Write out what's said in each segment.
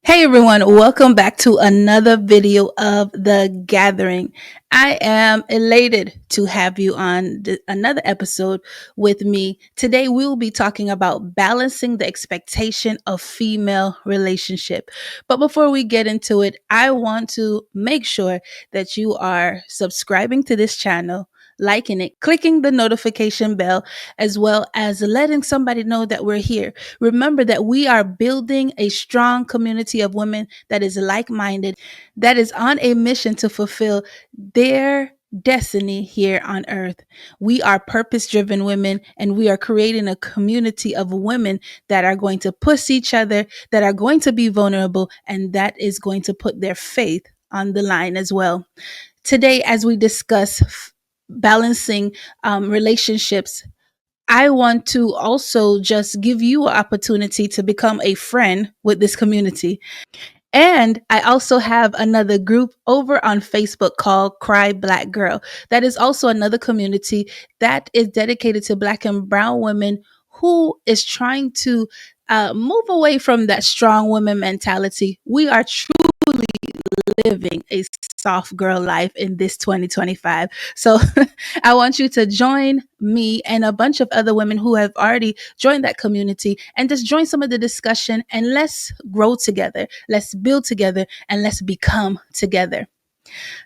Hey everyone, welcome back to another video of The Gathering. I am elated to have you on another episode with me. Today we will be talking about balancing the expectation of female relationship. But before we get into it, I want to make sure that you are subscribing to this channel, liking it, clicking the notification bell, as well as letting somebody know that we're here. Remember that we are building a strong community of women that is like minded, that is on a mission to fulfill their destiny here on earth. We are purpose driven women, and we are creating a community of women that are going to push each other, that are going to be vulnerable, and that is going to put their faith on the line as well. Today, as we discuss balancing relationships, I want to also just give you an opportunity to become a friend with this community. And I also have another group over on Facebook called Cry Black Girl. That is also another community that is dedicated to Black and Brown women who is trying to move away from that strong woman mentality. We are truly living a soft girl life in this 2025. So I want you to join me and a bunch of other women who have already joined that community and just join some of the discussion, and let's grow together. Let's build together and let's become together.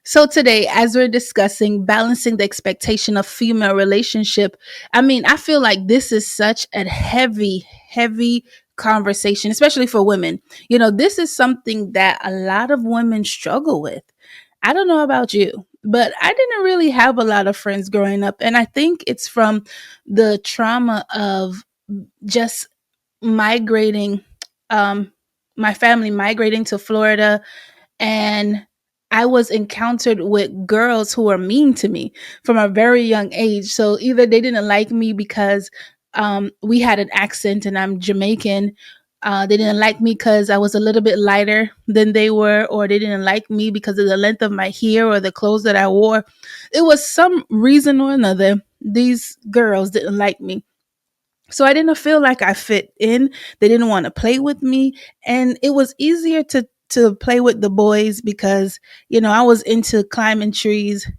So today, as we're discussing balancing the expectation of female relationship, I feel like this is such a heavy conversation, especially for women. This is something that a lot of women struggle with. I don't know about you, but I didn't really have a lot of friends growing up. And I think it's from the trauma of just migrating, um, my family migrating to Florida, and I was encountered with girls who were mean to me from a very young age. So either they didn't like me because we had an accent and I'm Jamaican. They didn't like me because I was a little bit lighter than they were, or they didn't like me because of the length of my hair or the clothes that I wore. It was some reason or another. These girls didn't like me. So I didn't feel like I fit in. They didn't want to play with me. And it was easier to play with the boys because, I was into climbing trees,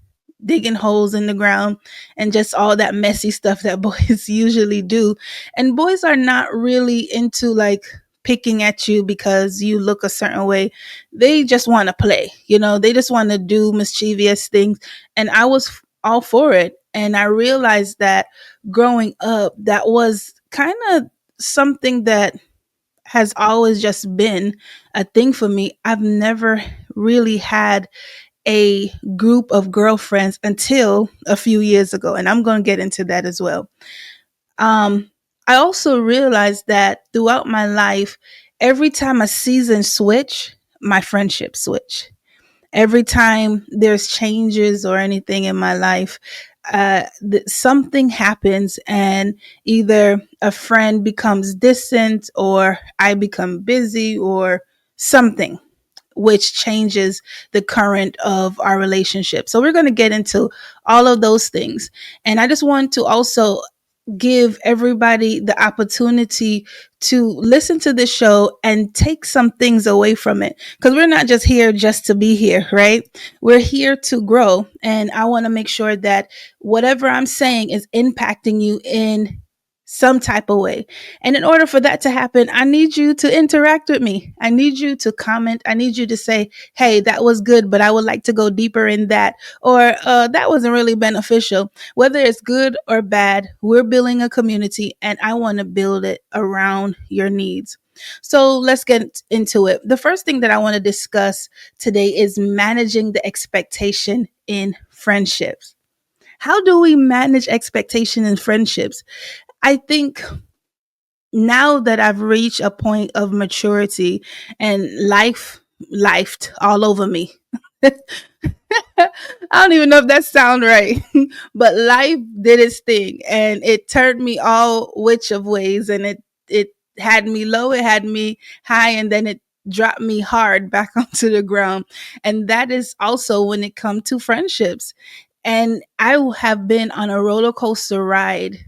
digging holes in the ground, and just all that messy stuff that boys usually do. And boys are not really into like picking at you because you look a certain way. They just want to play, they just want to do mischievous things. And I was all for it. And I realized that growing up, that was kind of something that has always just been a thing for me. I've never really had a group of girlfriends until a few years ago, and I'm going to get into that as well. I also realized that throughout my life, every time a season switch, my friendships switch. Every time there's changes or anything in my life, something happens, and either a friend becomes distant or I become busy or something, which changes the current of our relationship. So we're going to get into all of those things. And I just want to also give everybody the opportunity to listen to the show and take some things away from it, because we're not just here just to be here, right? We're here to grow, and I want to make sure that whatever I'm saying is impacting you in some type of way. And in order for that to happen, I need you to interact with me. I need you to comment. I need you to say, hey, that was good, but I would like to go deeper in that, or that wasn't really beneficial. Whether it's good or bad, we're building a community, and I want to build it around your needs. So let's get into it. The first thing that I want to discuss today is managing the expectation in friendships. How do we manage expectation in friendships? I think now that I've reached a point of maturity and life lifed all over me. I don't even know if that sounds right, but life did its thing and it turned me all which of ways, and it had me low, it had me high, and then it dropped me hard back onto the ground. And that is also when it comes to friendships. And I have been on a roller coaster ride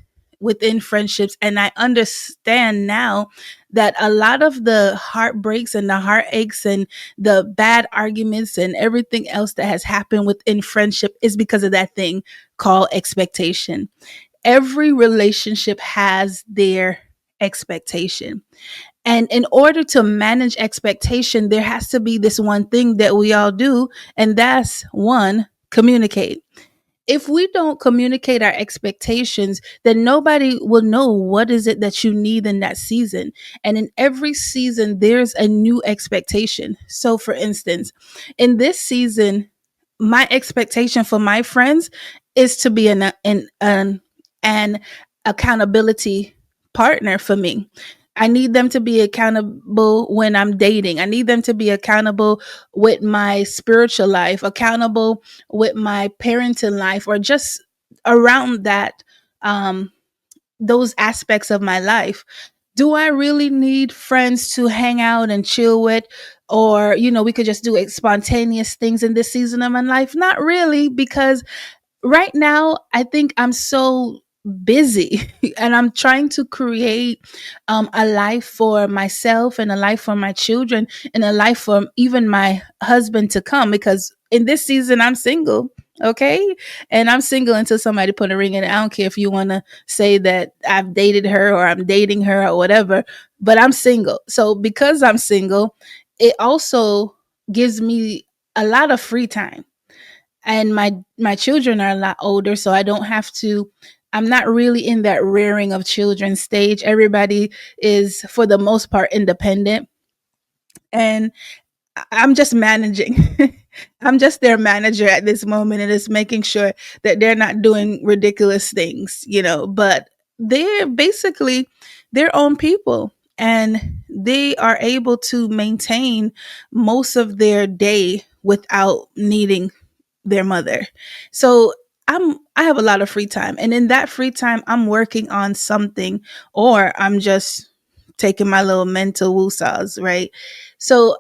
within friendships, and I understand now that a lot of the heartbreaks and the heartaches and the bad arguments and everything else that has happened within friendship is because of that thing called expectation. Every relationship has their expectation. And in order to manage expectation, there has to be this one thing that we all do, and that's one, communicate. If we don't communicate our expectations, then nobody will know what is it that you need in that season. And in every season, there's a new expectation. So, for instance, in this season, my expectation for my friends is to be an accountability partner for me. I need them to be accountable when I'm dating. I need them to be accountable with my spiritual life, accountable with my parenting life, or just around that, um, those aspects of my life. Do I really need friends to hang out and chill with? Or, we could just do spontaneous things in this season of my life? Not really, because right now I think I'm so busy and I'm trying to create a life for myself and a life for my children and a life for even my husband to come, because in this season I'm single. Okay. And I'm single until somebody put a ring in it. I don't care if you want to say that I've dated her or I'm dating her or whatever, but I'm single. So because I'm single, it also gives me a lot of free time, and my children are a lot older, so I don't have to, I'm not really in that rearing of children stage. Everybody is for the most part independent, and I'm just managing. I'm just their manager at this moment, and it's making sure that they're not doing ridiculous things, but they're basically their own people, and they are able to maintain most of their day without needing their mother. So I have a lot of free time. And in that free time, I'm working on something, or I'm just taking my little mental woosahs, right? So,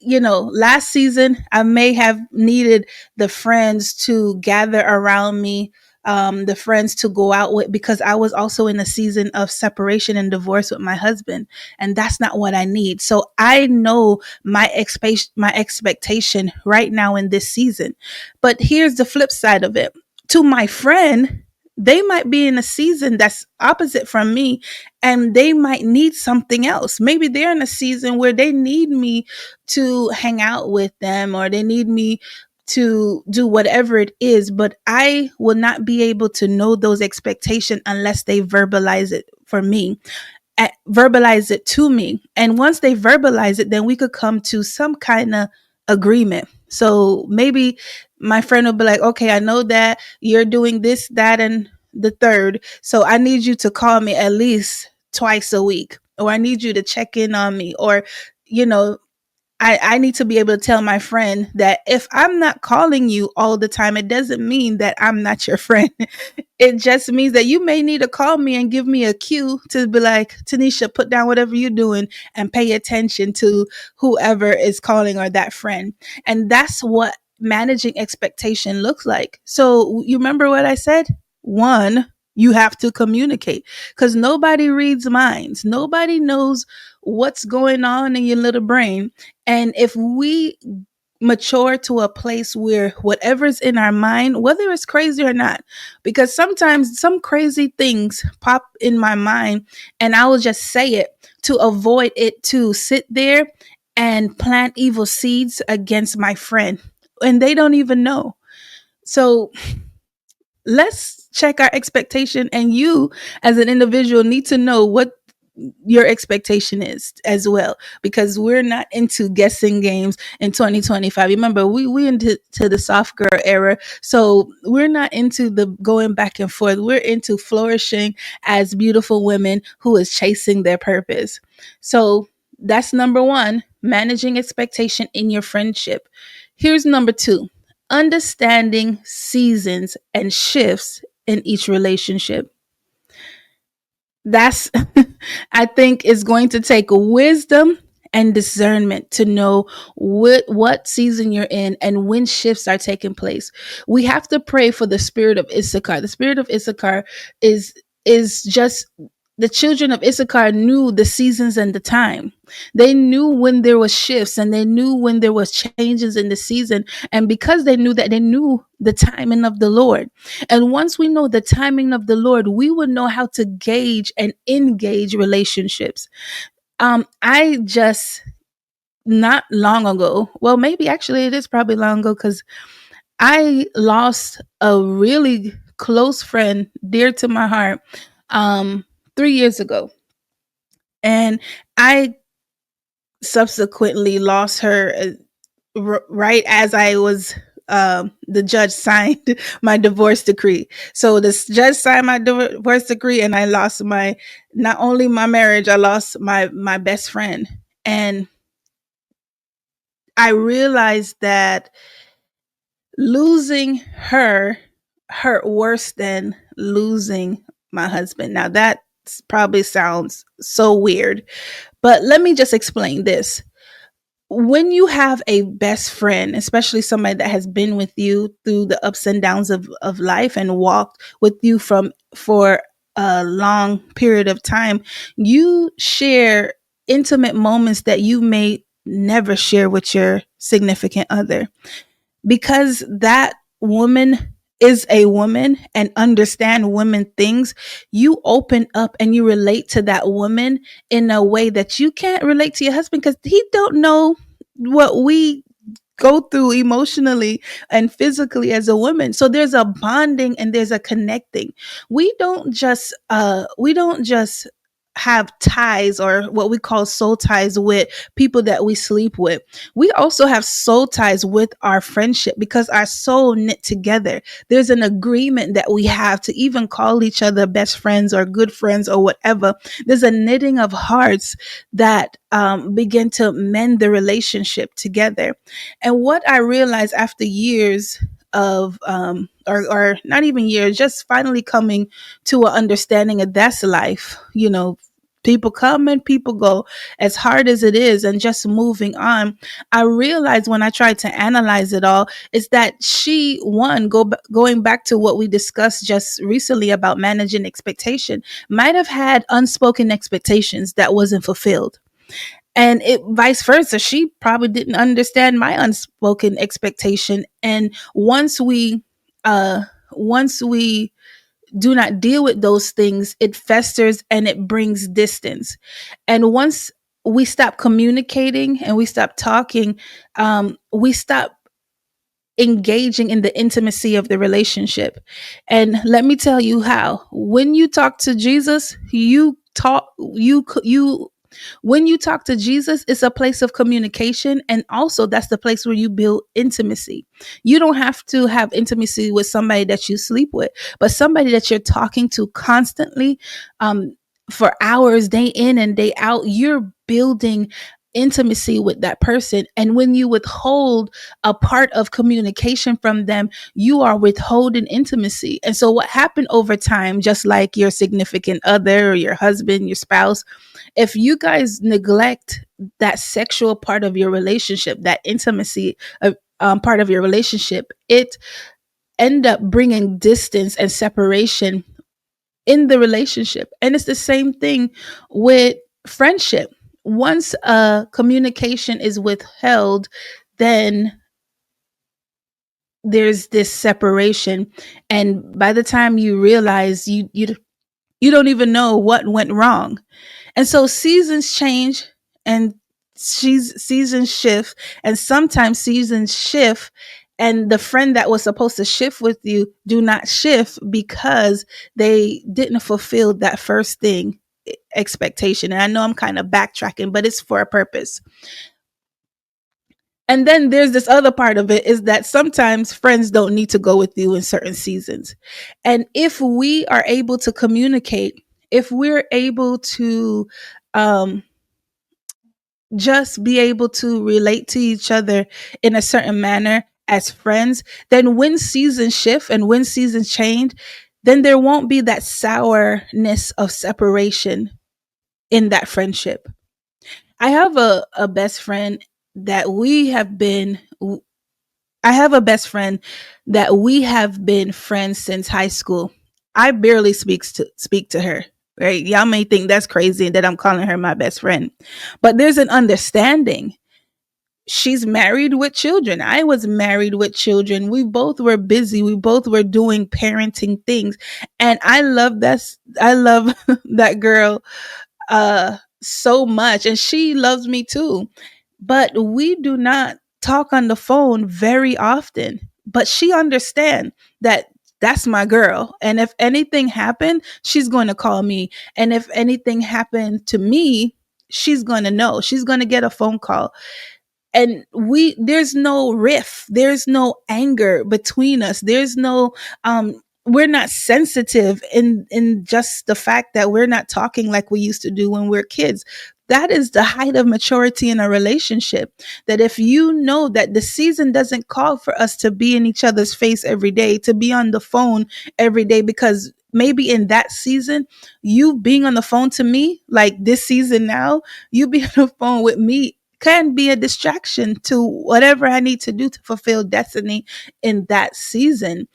last season I may have needed the friends to gather around me, the friends to go out with, because I was also in a season of separation and divorce with my husband. And that's not what I need. So I know my expectation right now in this season. But here's the flip side of it. To my friend, they might be in a season that's opposite from me, and they might need something else. Maybe they're in a season where they need me to hang out with them, or they need me to do whatever it is, but I will not be able to know those expectations unless they verbalize it for me, verbalize it to me. And once they verbalize it, then we could come to some kind of agreement. So maybe my friend will be like, okay, I know that you're doing this, that, and the third. So I need you to call me at least twice a week, or I need you to check in on me, or, you know, I need to be able to tell my friend that if I'm not calling you all the time, it doesn't mean that I'm not your friend. It just means that you may need to call me and give me a cue to be like, Tanisha, put down whatever you're doing and pay attention to whoever is calling, or that friend. And that's what managing expectation looks like. So you remember what I said? One, you have to communicate, because nobody reads minds. Nobody knows what's going on in your little brain. And if we mature to a place where whatever's in our mind, whether it's crazy or not, because sometimes some crazy things pop in my mind and I will just say it to avoid it to sit there and plant evil seeds against my friend, and they don't even know. So let's check our expectation, and you as an individual need to know what your expectation is as well, because we're not into guessing games in 2025. Remember, we into the soft girl era, so we're not into the going back and forth. We're into flourishing as beautiful women who is chasing their purpose. So that's number one, managing expectation in your friendship. Here's number two, understanding seasons and shifts in each relationship. That's I think is going to take wisdom and discernment to know what season you're in and when shifts are taking place. We have to pray for the spirit of Issachar. The spirit of Issachar is just the children of Issachar knew the seasons and the time. They knew when there was shifts, and they knew when there was changes in the season. And because they knew that, they knew the timing of the Lord. And once we know the timing of the Lord, we would know how to gauge and engage relationships. I just not long ago, well, maybe actually it is probably long ago, because I lost a really close friend dear to my heart 3 years ago. And I subsequently lost her right as I was the judge signed my divorce decree. So the judge signed my divorce decree, and I lost my, not only my marriage, I lost my best friend. And I realized that losing her hurt worse than losing my husband. Now that probably sounds so weird, but let me just explain this. When you have a best friend, especially somebody that has been with you through the ups and downs of life and walked with you from for a long period of time, you share intimate moments that you may never share with your significant other, because that woman is a woman and understand women things. You open up and you relate to that woman in a way that you can't relate to your husband, because he don't know what we go through emotionally and physically as a woman. So there's a bonding and there's a connecting. We don't just have ties, or what we call soul ties, with people that we sleep with. We also have soul ties with our friendship, because our soul knit together. There's an agreement that we have to even call each other best friends or good friends or whatever. There's a knitting of hearts that begin to mend the relationship together. And what I realized after years of, or not even years, just finally coming to an understanding of that's life, people come and people go, as hard as it is, and just moving on. I realized when I tried to analyze it all is that going back to what we discussed just recently about managing expectation, might have had unspoken expectations that wasn't fulfilled. And it vice versa, she probably didn't understand my unspoken expectation. And once we do not deal with those things, it festers and it brings distance. And once we stop communicating and we stop talking, we stop engaging in the intimacy of the relationship. And let me tell you how. When you talk to Jesus, when you talk to Jesus, it's a place of communication. And also, that's the place where you build intimacy. You don't have to have intimacy with somebody that you sleep with, but somebody that you're talking to constantly, for hours, day in and day out. You're building intimacy with that person. And when you withhold a part of communication from them, you are withholding intimacy. And so, what happened over time, just like your significant other or your husband, your spouse, if you guys neglect that sexual part of your relationship, that intimacy part of your relationship, it end up bringing distance and separation in the relationship. And it's the same thing with friendship. Once communication is withheld, then there's this separation. And by the time you realize, you don't even know what went wrong. And so seasons change, and seasons shift, and sometimes seasons shift and the friend that was supposed to shift with you do not shift because they didn't fulfill that first thing, expectation. And I know I'm kind of backtracking, but it's for a purpose. And then there's this other part of it, is that sometimes friends don't need to go with you in certain seasons. And if we are able to communicate, if we're able to um, just be able to relate to each other in a certain manner as friends, then when seasons shift and when seasons change, then there won't be that sourness of separation in that friendship. I have a best friend that we have been I have a best friend that we have been friends since high school. I barely speak to her. right? Y'all may think that's crazy that I'm calling her my best friend, but there's an understanding. She's married with children. I was married with children. We both were busy. We both were doing parenting things. And I love that. I love that girl so much. And she loves me too. But we do not talk on the phone very often. But she understands that that's my girl. And if anything happened, she's going to call me. And if anything happened to me, she's going to know. She's going to get a phone call. And there's no riff, there's no anger between us, there's no we're not sensitive in just the fact that we're not talking like we used to do when we're kids. That is the height of maturity in a relationship, that if you know that the season doesn't call for us to be in each other's face every day, to be on the phone every day, because maybe in that season, you being on the phone to me, like this season now, you be on the phone with me can be a distraction to whatever I need to do to fulfill destiny in that season.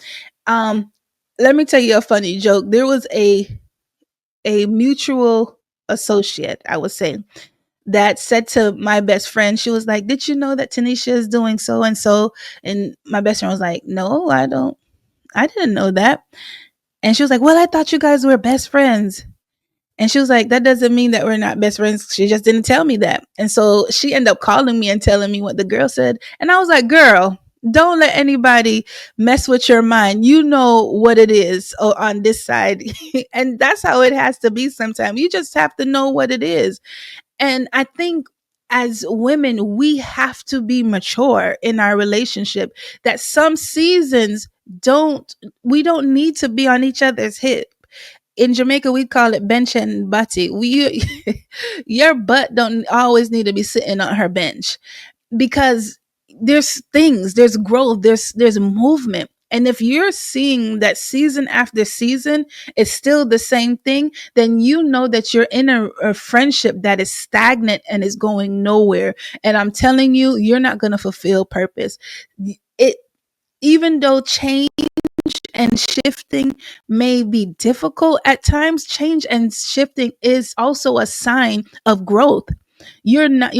Um, Let me tell you a funny joke. There was a mutual associate, I would say, that said to my best friend, she was like, "Did you know that Tanisha is doing so and so?" And my best friend was like, "No, I didn't know that." And she was like, "Well, I thought you guys were best friends." And she was like, "That doesn't mean that we're not best friends. She just didn't tell me that." And so she ended up calling me and telling me what the girl said. And I was like, "Girl, don't let anybody mess with your mind. You know what it is on this side." And that's how it has to be sometimes. You just have to know what it is. And I think as women, we have to be mature in our relationship, that some seasons we don't need to be on each other's hip. In Jamaica, we call it bench and butty. Your butt don't always need to be sitting on her bench, because there's growth, there's movement. And if you're seeing that season after season, it's still the same thing, then you know that you're in a friendship that is stagnant and is going nowhere. And I'm telling you, you're not going to fulfill purpose. It Even though change and shifting may be difficult at times, change and shifting is also a sign of growth. You're not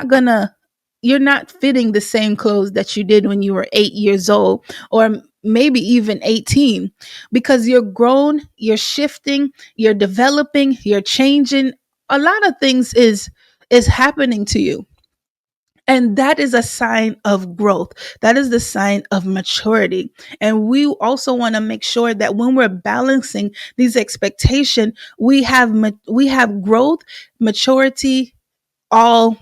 gonna you're not fitting the same clothes that you did when you were 8 years old, or maybe even 18, because you're grown, you're shifting, you're developing, you're changing. A lot of things is happening to you, and that is a sign of growth. That is the sign of maturity. And we also want to make sure that when we're balancing these expectations, we have growth, maturity, all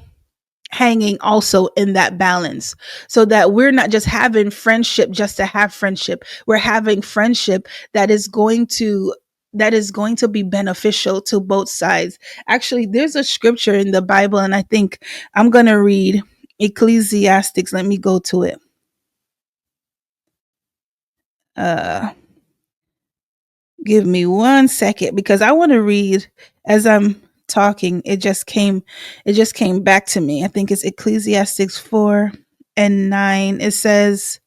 hanging also in that balance, so that we're not just having friendship just to have friendship. We're having friendship that is going to be beneficial to both sides. Actually, there's a scripture in the Bible, and I think I'm going to read Ecclesiastes. Let me go to it. Uh Give me 1 second, because I want to read as I'm talking. It just came back to me. I think it's Ecclesiastes 4:9. It says,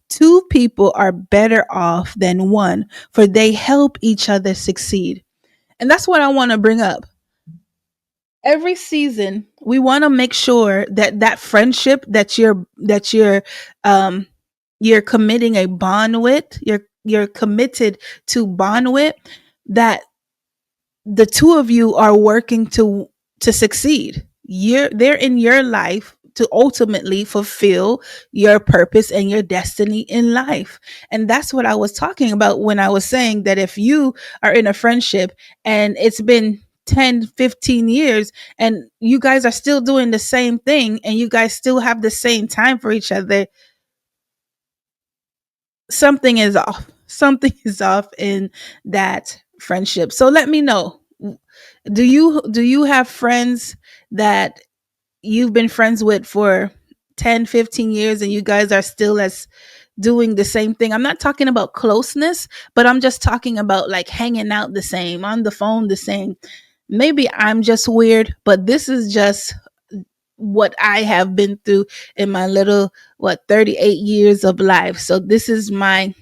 "Two people are better off than one, for they help each other succeed." And that's what I want to bring up. Every season, we want to make sure that that friendship um you're committing a bond with, you're committed to bond with, that the two of you are working to succeed. They're in your life to ultimately fulfill your purpose and your destiny in life. And that's what I was talking about when I was saying that if you are in a friendship and it's been 10, 15 years and you guys are still doing the same thing and you guys still have the same time for each other, something is off. Something is off in that friendship. So let me know. Do you have friends that you've been friends with for 10, 15 years and you guys are still as doing the same thing? I'm not talking about closeness, but I'm just talking about like hanging out the same, on the phone the same. Maybe I'm just weird, but this is just what I have been through in my little 38 years of life. So this is my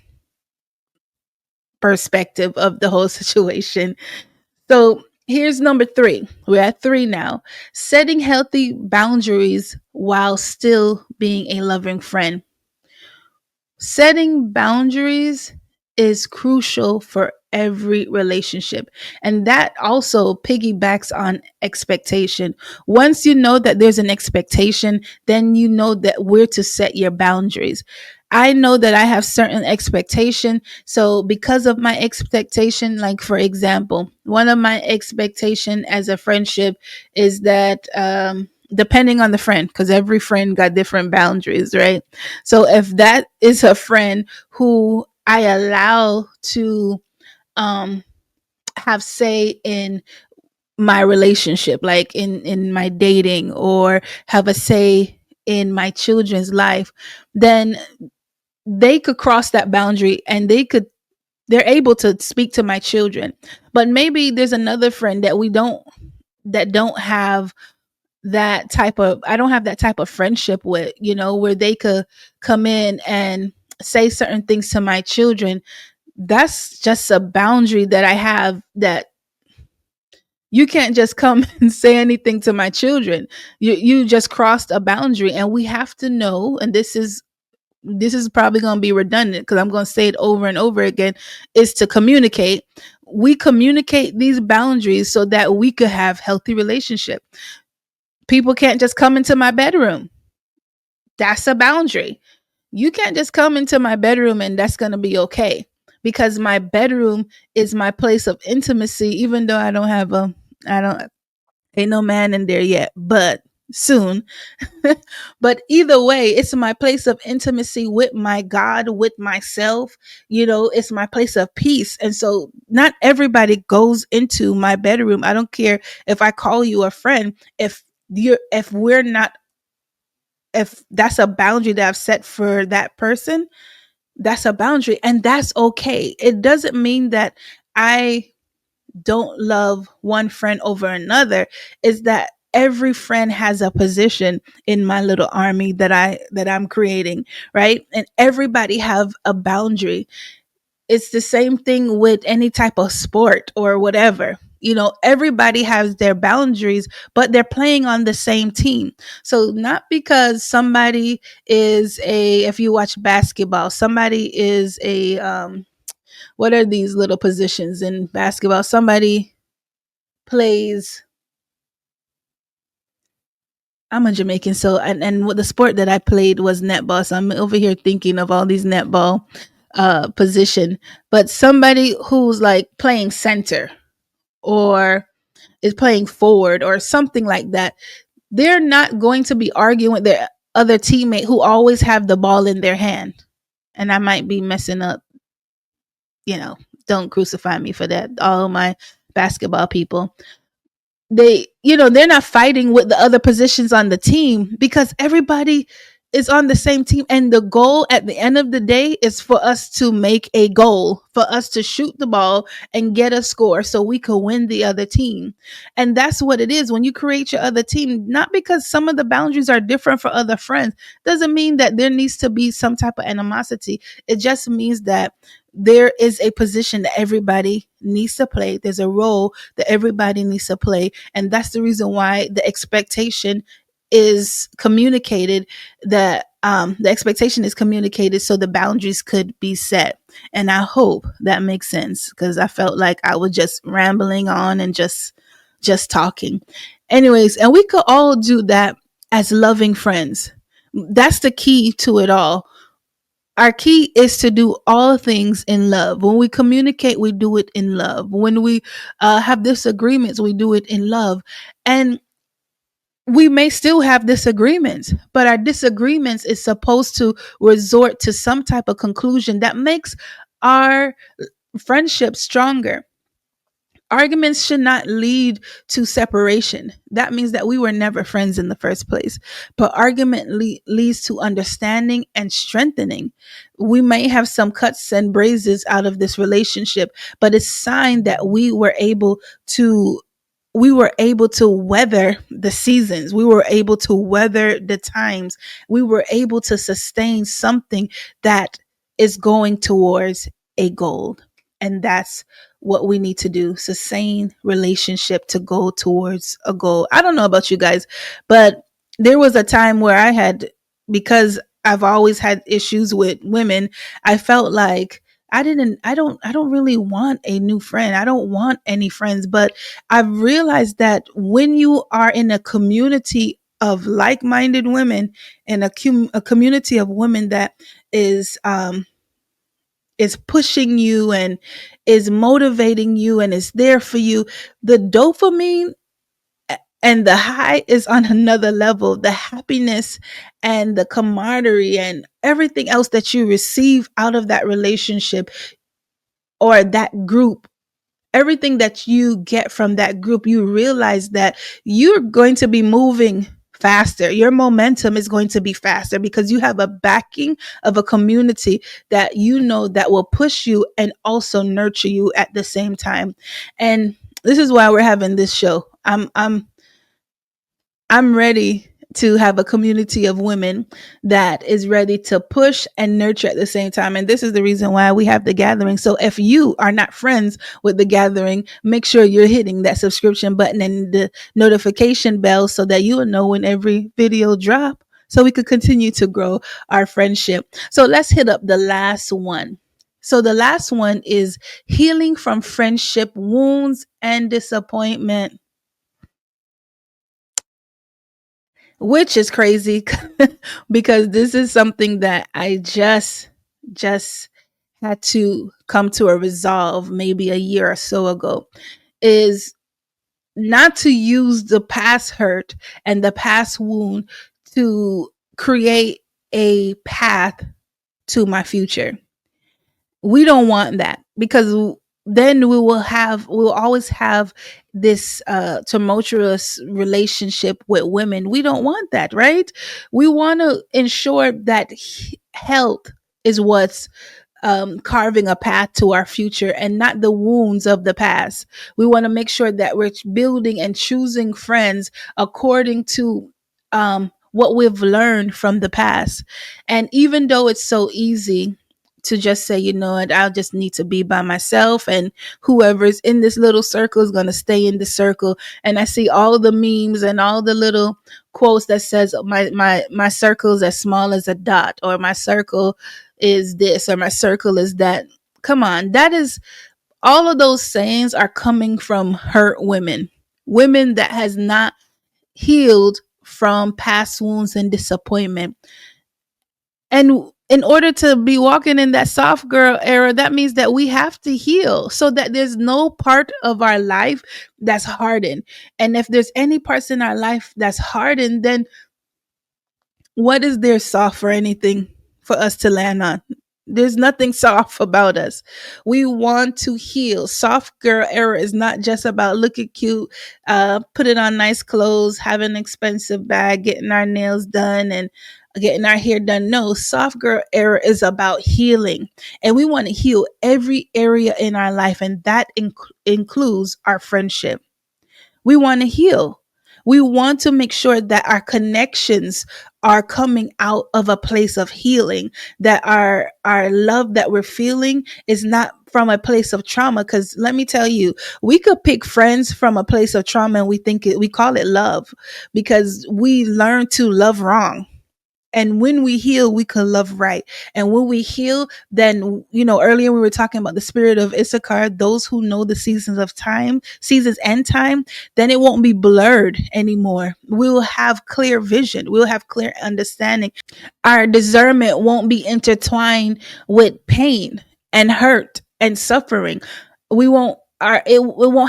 perspective of the whole situation. So here's number three. We're at three now. Setting healthy boundaries while still being a loving friend. Setting boundaries is crucial for every relationship. And that also piggybacks on expectation. Once you know that there's an expectation, then you know that where to set your boundaries. I know that I have certain expectation. So because of my expectation, like for example, one of my expectation as a friendship is that depending on the friend, because every friend got different boundaries, right? So if that is a friend who I allow to um have say in my relationship, like in my dating, or have a say in my children's life, then they could cross that boundary and they're able to speak to my children. But maybe there's another friend that we don't have that type of I don't have that type of friendship with, where they could come in and say certain things to my children. That's just a boundary that I have, that you can't just come and say anything to my children. You just crossed a boundary, and we have to know, and this is probably going to be redundant because I'm going to say it over and over again, is to communicate. We communicate these boundaries so that we could have healthy relationship. People can't just come into my bedroom. That's a boundary. You can't just come into my bedroom and that's going to be okay, because my bedroom is my place of intimacy, even though I don't, ain't no man in there yet, but soon. But either way, it's my place of intimacy with my God, with myself. It's my place of peace. And so not everybody goes into my bedroom. I don't care if I call you a friend. If we're not, if that's a boundary that I've set for that person, that's a boundary, and that's okay. It doesn't mean that I don't love one friend over another. Is that every friend has a position in my little army that I'm creating, right? And everybody have a boundary. It's the same thing with any type of sport or whatever. Everybody has their boundaries, but they're playing on the same team. So not because somebody is if you watch basketball, somebody is what are these little positions in basketball? Somebody plays, I'm a Jamaican, so and what the sport that I played was netball. So I'm over here thinking of all these netball position, but somebody who's like playing center or is playing forward or something like that, they're not going to be arguing with their other teammate who always have the ball in their hand. And I might be messing up, you know, don't crucify me for that. All my basketball people, they're not fighting with the other positions on the team, because everybody is on the same team, and the goal at the end of the day is for us to make a goal, for us to shoot the ball and get a score so we could win the other team. And that's what it is when you create your other team. Not because some of the boundaries are different for other friends doesn't mean that there needs to be some type of animosity. It just means that there is a position that everybody needs to play. There's a role that everybody needs to play. And that's the reason why the expectation is communicated, that the expectation is communicated so the boundaries could be set. And I hope that makes sense, because I felt like I was just rambling on and just talking. Anyways, and we could all do that as loving friends. That's the key to it all. Our key is to do all things in love. When we communicate, we do it in love. When we have disagreements, we do it in love. And we may still have disagreements, but our disagreements is supposed to resort to some type of conclusion that makes our friendship stronger. Arguments should not lead to separation. That means that we were never friends in the first place. But argument leads to understanding and strengthening. We may have some cuts and bruises out of this relationship, but it's a sign that we were able to weather the seasons. We were able to weather the times. We were able to sustain something that is going towards a goal. And that's what we need to do. Sustain relationship to go towards a goal. I don't know about you guys, but there was a time where I had, because I've always had issues with women, I felt like I don't really want a new friend. I don't want any friends, but I've realized that when you are in a community of like-minded women and a community of women that is is pushing you and is motivating you and is there for you, the dopamine and the high is on another level. The happiness and the camaraderie and everything else that you receive out of that relationship or that group, everything that you get from that group, you realize that you're going to be moving faster. Your momentum is going to be faster because you have a backing of a community that you know that will push you and also nurture you at the same time. And this is why we're having this show. I'm ready to have a community of women that is ready to push and nurture at the same time. And this is the reason why we have the gathering. So if you are not friends with the gathering, make sure you're hitting that subscription button and the notification bell so that you will know when every video drop, so we could continue to grow our friendship. So let's hit up the last one. So the last one is healing from friendship wounds and disappointment, which is crazy because this is something that I just had to come to a resolve maybe a year or so ago, is not to use the past hurt and the past wound to create a path to my future. We don't want that because then we'll always have this tumultuous relationship with women. We don't want that, right? We want to ensure that health is what's carving a path to our future and not the wounds of the past. We want to make sure that we're building and choosing friends according to what we've learned from the past. And even though it's so easy to just say, you know what, I'll just need to be by myself and whoever's in this little circle is going to stay in the circle. And I see all the memes and all the little quotes that says my circle is as small as a dot, or my circle is this, or my circle is that. Come on, that is, all of those sayings are coming from hurt women, women that has not healed from past wounds and disappointment. And in order to be walking in that soft girl era, that means that we have to heal so that there's no part of our life that's hardened. And if there's any parts in our life that's hardened, then what is there soft for anything for us to land on? There's nothing soft about us. We want to heal. Soft girl era is not just about looking cute, putting on nice clothes, having an expensive bag, getting our nails done, and getting our hair done. No, soft girl era is about healing. And we want to heal every area in our life, and that includes our friendship. We want to heal. We want to make sure that our connections are coming out of a place of healing, that our love that we're feeling is not from a place of trauma. Because let me tell you, we could pick friends from a place of trauma and we call it love because we learn to love wrong. And when we heal, we can love right. And when we heal, then, you know, earlier we were talking about the spirit of Issachar, those who know the seasons and time, then it won't be blurred anymore. We'll have clear vision. We'll have clear understanding. Our discernment won't be intertwined with pain and hurt and suffering. It won't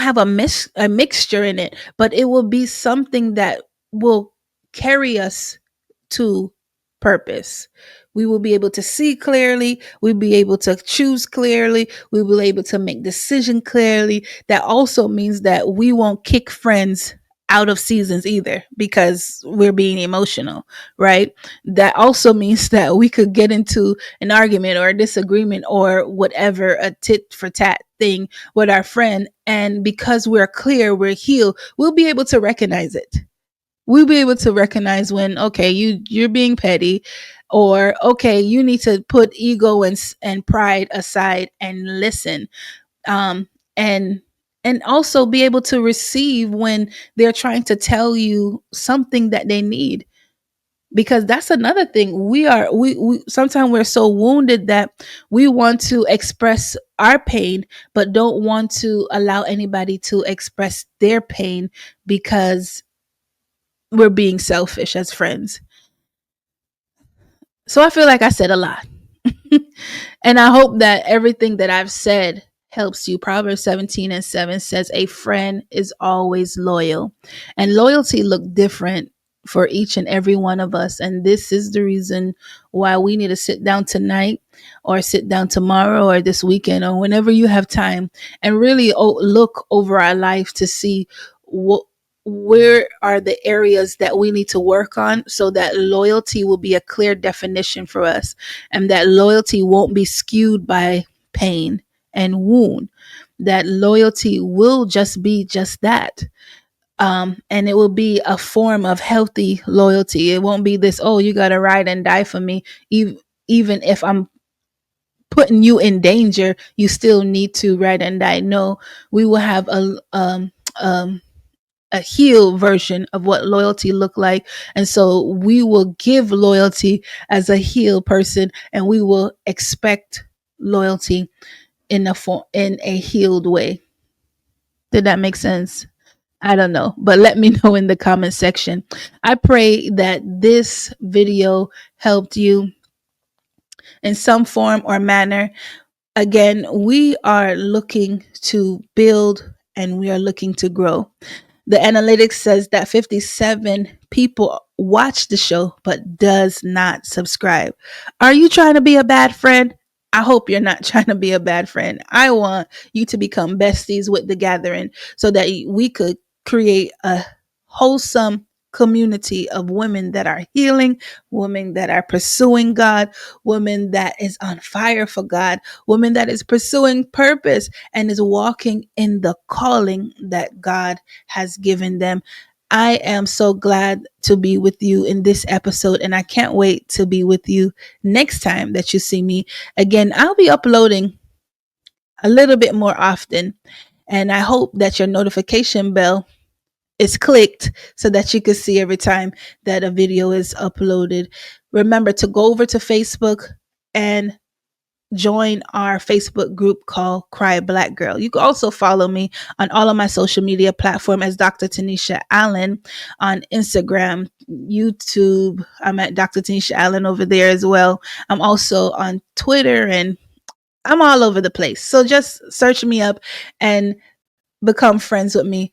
have a mixture in it, but it will be something that will carry us to purpose. We will be able to see clearly. We'll be able to choose clearly. We will be able to make decision clearly. That also means that we won't kick friends out of seasons either because we're being emotional, right? That also means that we could get into an argument or a disagreement or whatever, a tit for tat thing with our friend. And because we're clear, we're healed, we'll be able to recognize it. We'll be able to recognize when, okay, you're being petty, or okay, you need to put ego and pride aside and listen. and also be able to receive when they're trying to tell you something that they need. Because that's another thing, we sometimes we're so wounded that we want to express our pain but don't want to allow anybody to express their pain because we're being selfish as friends. So I feel like I said a lot. And I hope that everything that I've said helps you. Proverbs 17:7 says, "A friend is always loyal." And loyalty look different for each and every one of us. And this is the reason why we need to sit down tonight or sit down tomorrow or this weekend or whenever you have time and really look over our life to see what where are the areas that we need to work on so that loyalty will be a clear definition for us, and that loyalty won't be skewed by pain and wound. That loyalty will just be just that. And it will be a form of healthy loyalty. It won't be this, oh, you got to ride and die for me. Even if I'm putting you in danger, you still need to ride and die. No, we will have a heal version of what loyalty look like. And so we will give loyalty as a healed person, and we will expect loyalty in a healed way. Did that make sense? I don't know, but let me know in the comment section. I pray that this video helped you in some form or manner. Again, we are looking to build and we are looking to grow. The analytics says that 57 people watch the show but does not subscribe. Are you trying to be a bad friend? I hope you're not trying to be a bad friend. I want you to become besties with the gathering so that we could create a wholesome community of women that are healing, women that are pursuing God, women that is on fire for God, women that is pursuing purpose and is walking in the calling that God has given them. I am so glad to be with you in this episode, and I can't wait to be with you next time that you see me. Again, I'll be uploading a little bit more often, and I hope that your notification bell is clicked so that you can see every time that a video is uploaded. Remember to go over to Facebook and join our Facebook group called Cry Black Girl. You can also follow me on all of my social media platforms as Dr. Tanisha Allen on Instagram, YouTube. I'm at Dr. Tanisha Allen over there as well. I'm also on Twitter and I'm all over the place. So just search me up and become friends with me.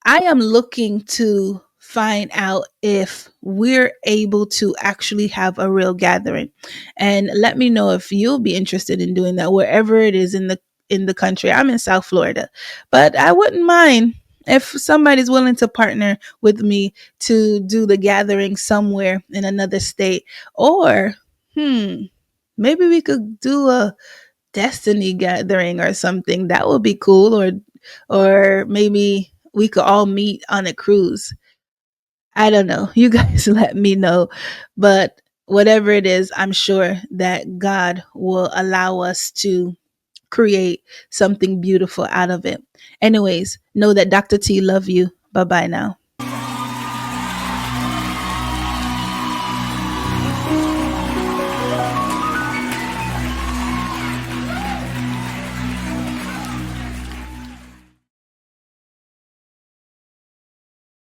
I am looking to find out if we're able to actually have a real gathering, and let me know if you'll be interested in doing that wherever it is in the country. I'm in South Florida, but I wouldn't mind if somebody's willing to partner with me to do the gathering somewhere in another state. Or maybe we could do a destiny gathering or something. That would be cool. Or maybe we could all meet on a cruise. I don't know. You guys let me know. But whatever it is, I'm sure that God will allow us to create something beautiful out of it. Anyways, know that Dr. T love you. Bye bye now.